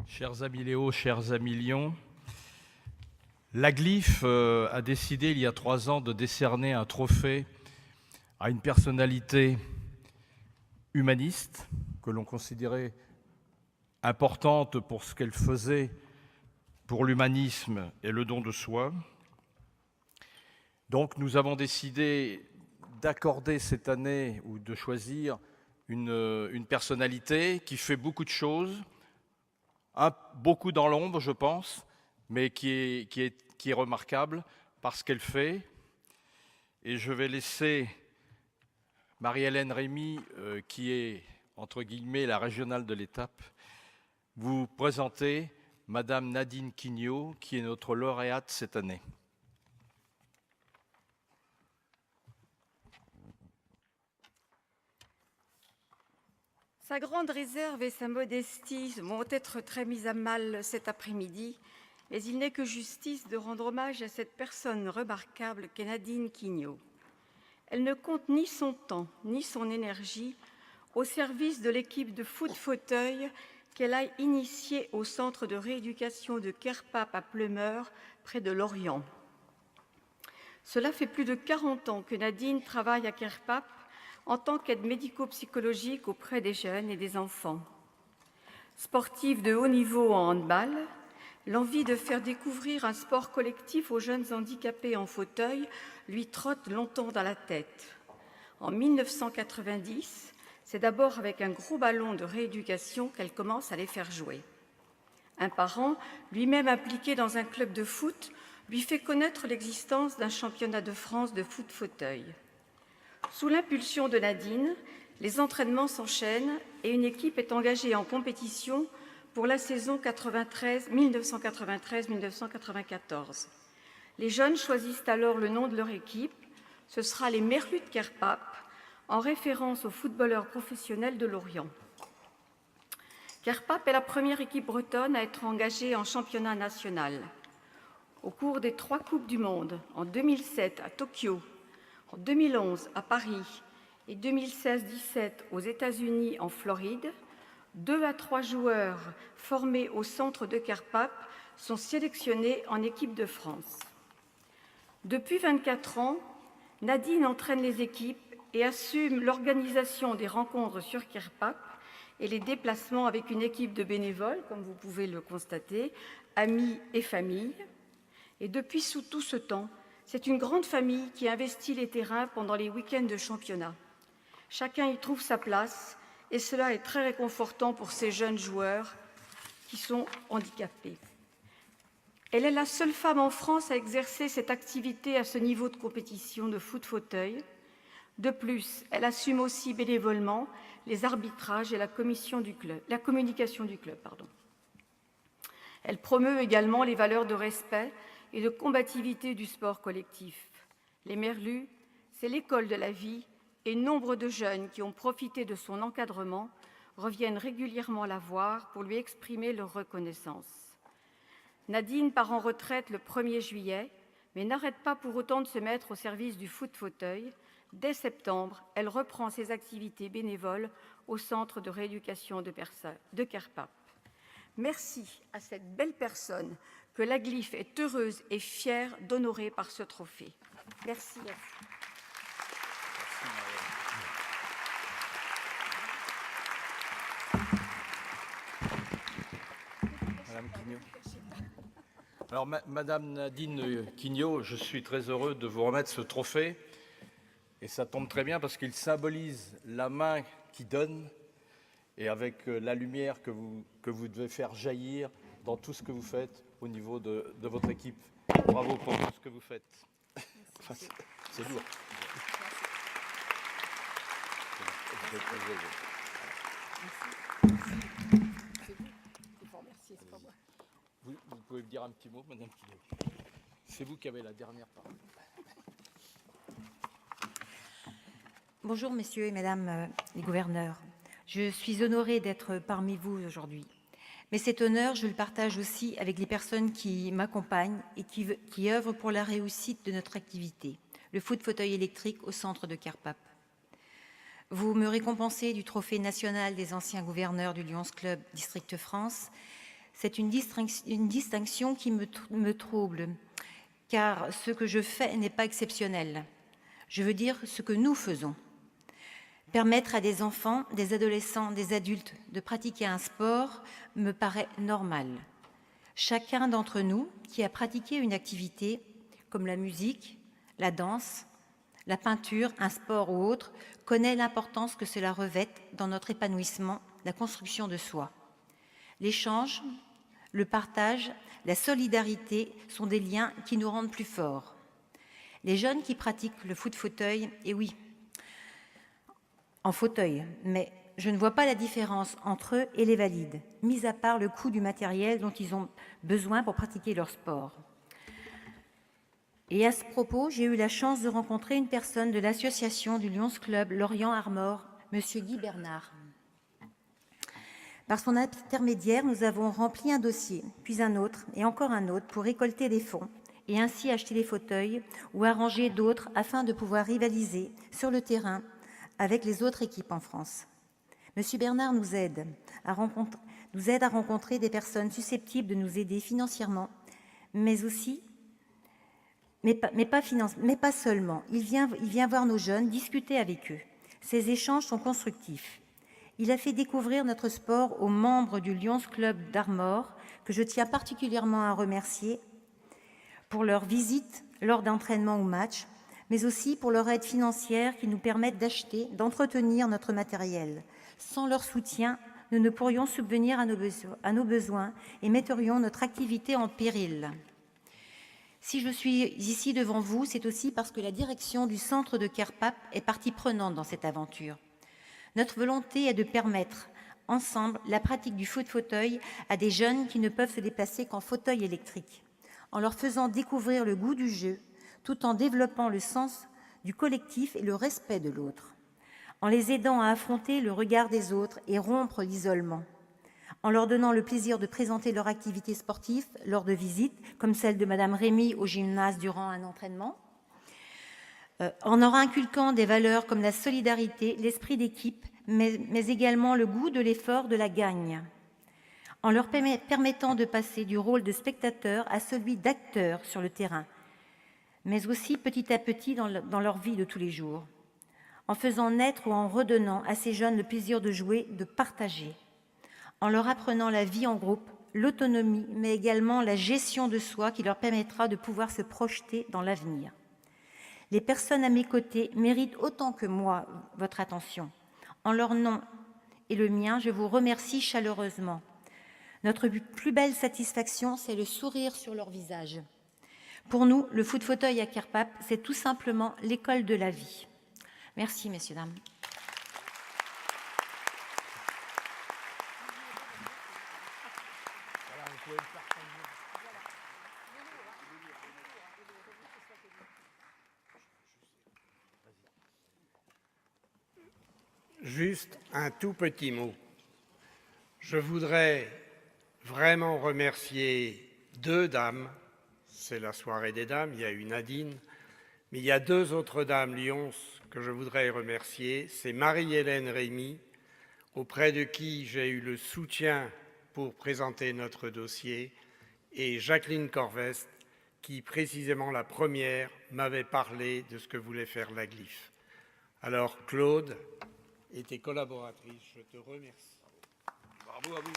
Chers amis Léo, chers amis Lyon, l'AGLIF a décidé il y a 3 ans de décerner un trophée à une personnalité humaniste que l'on considérait importante pour ce qu'elle faisait pour l'humanisme et le don de soi. Donc nous avons décidé d'accorder cette année ou de choisir une personnalité qui fait beaucoup de choses, beaucoup dans l'ombre, je pense, mais qui est remarquable par ce qu'elle fait. Et je vais laisser Marie-Hélène Rémy, qui est, entre guillemets, la régionale de l'étape, vous présenter Madame Nadine Quignot, qui est notre lauréate cette année. Sa grande réserve et sa modestie vont être très mises à mal cet après-midi, mais il n'est que justice de rendre hommage à cette personne remarquable qu'est Nadine Quignot. Elle ne compte ni son temps ni son énergie au service de l'équipe de foot-fauteuil qu'elle a initiée au centre de rééducation de Kerpap à Pleumeur, près de Lorient. Cela fait plus de 40 ans que Nadine travaille à Kerpap en tant qu'aide médico-psychologique auprès des jeunes et des enfants. Sportive de haut niveau en handball, l'envie de faire découvrir un sport collectif aux jeunes handicapés en fauteuil lui trotte longtemps dans la tête. En 1990, c'est d'abord avec un gros ballon de rééducation qu'elle commence à les faire jouer. Un parent, lui-même impliqué dans un club de foot, lui fait connaître l'existence d'un championnat de France de foot-fauteuil. Sous l'impulsion de Nadine, les entraînements s'enchaînent et une équipe est engagée en compétition pour la saison 1993-1994. Les jeunes choisissent alors le nom de leur équipe. Ce sera les Merlus de Kerpap, en référence aux footballeurs professionnels de Lorient. Kerpap est la première équipe bretonne à être engagée en championnat national. Au cours des 3 Coupes du Monde, en 2007 à Tokyo, en 2011 à Paris et 2016-17 aux États-Unis en Floride, 2 à 3 joueurs formés au centre de Kerpap sont sélectionnés en équipe de France. Depuis 24 ans, Nadine entraîne les équipes et assume l'organisation des rencontres sur Kerpap et les déplacements avec une équipe de bénévoles, comme vous pouvez le constater, amis et famille. Et depuis tout ce temps, c'est une grande famille qui investit les terrains pendant les week-ends de championnat. Chacun y trouve sa place et cela est très réconfortant pour ces jeunes joueurs qui sont handicapés. Elle est la seule femme en France à exercer cette activité à ce niveau de compétition de foot-fauteuil. De plus, elle assume aussi bénévolement les arbitrages et la communication du club. Elle promeut également les valeurs de respect et de combativité du sport collectif. Les Merlus, c'est l'école de la vie et nombre de jeunes qui ont profité de son encadrement reviennent régulièrement la voir pour lui exprimer leur reconnaissance. Nadine part en retraite le 1er juillet, mais n'arrête pas pour autant de se mettre au service du foot-fauteuil. Dès septembre, elle reprend ses activités bénévoles au centre de rééducation de Kerpap. Merci à cette belle personne que l'AGLIF est heureuse et fière d'honorer par ce trophée. Merci à vous. Madame Quignot. Alors, Madame Nadine Quignot, je suis très heureux de vous remettre ce trophée. Et ça tombe très bien parce qu'il symbolise la main qui donne et avec la lumière que vous devez faire jaillir dans tout ce que vous faites au niveau de votre équipe. Bravo pour tout ce que vous faites. C'est lourd. Vous pouvez me dire un petit mot, Madame Quignot. C'est vous qui avez la dernière parole. Bonjour, messieurs et mesdames les gouverneurs. Je suis honorée d'être parmi vous aujourd'hui. Mais cet honneur, je le partage aussi avec les personnes qui m'accompagnent et qui œuvrent pour la réussite de notre activité, le foot-fauteuil électrique au centre de Kerpap. Vous me récompensez du trophée national des anciens gouverneurs du Lions Club District France. C'est une distinction qui me trouble, car ce que je fais n'est pas exceptionnel. Je veux dire ce que nous faisons. Permettre à des enfants, des adolescents, des adultes de pratiquer un sport me paraît normal. Chacun d'entre nous qui a pratiqué une activité comme la musique, la danse, la peinture, un sport ou autre, connaît l'importance que cela revêt dans notre épanouissement, la construction de soi. L'échange, le partage, la solidarité sont des liens qui nous rendent plus forts. Les jeunes qui pratiquent le foot-fauteuil, et oui, en fauteuil, mais je ne vois pas la différence entre eux et les valides, mis à part le coût du matériel dont ils ont besoin pour pratiquer leur sport. Et à ce propos, j'ai eu la chance de rencontrer une personne de l'association du Lions Club Lorient Armor, M. Guy Bernard. Par son intermédiaire, nous avons rempli un dossier, puis un autre et encore un autre pour récolter des fonds et ainsi acheter des fauteuils ou arranger d'autres afin de pouvoir rivaliser sur le terrain avec les autres équipes en France. Monsieur Bernard nous aide à rencontrer des personnes susceptibles de nous aider financièrement, mais pas seulement. Il vient voir nos jeunes, discuter avec eux. Ces échanges sont constructifs. Il a fait découvrir notre sport aux membres du Lions Club d'Armor, que je tiens particulièrement à remercier pour leur visite lors d'entraînements ou matchs, mais aussi pour leur aide financière qui nous permettent d'acheter, d'entretenir notre matériel. Sans leur soutien, nous ne pourrions subvenir à nos besoins et mettrions notre activité en péril. Si je suis ici devant vous, c'est aussi parce que la direction du centre de Kerpap est partie prenante dans cette aventure. Notre volonté est de permettre, ensemble, la pratique du foot-fauteuil à des jeunes qui ne peuvent se déplacer qu'en fauteuil électrique, en leur faisant découvrir le goût du jeu, tout en développant le sens du collectif et le respect de l'autre, en les aidant à affronter le regard des autres et rompre l'isolement, en leur donnant le plaisir de présenter leur activité sportive lors de visites, comme celle de Madame Rémy au gymnase durant un entraînement, en leur inculquant des valeurs comme la solidarité, l'esprit d'équipe, mais également le goût de l'effort, de la gagne, en leur permettant de passer du rôle de spectateur à celui d'acteur sur le terrain, mais aussi petit à petit dans leur vie de tous les jours, en faisant naître ou en redonnant à ces jeunes le plaisir de jouer, de partager, en leur apprenant la vie en groupe, l'autonomie, mais également la gestion de soi qui leur permettra de pouvoir se projeter dans l'avenir. Les personnes à mes côtés méritent autant que moi votre attention. En leur nom et le mien, je vous remercie chaleureusement. Notre plus belle satisfaction, c'est le sourire sur leur visage. Pour nous, le foot-fauteuil à Kerpap, c'est tout simplement l'école de la vie. Merci, messieurs, dames. Juste un tout petit mot. Je voudrais vraiment remercier deux dames. C'est la soirée des dames, il y a eu Nadine, mais il y a deux autres dames Lions que je voudrais remercier. C'est Marie-Hélène Rémy, auprès de qui j'ai eu le soutien pour présenter notre dossier, et Jacqueline Corvest, qui précisément la première m'avait parlé de ce que voulait faire la Glyphe. Alors Claude et tes collaboratrices, je te remercie. Bravo à vous.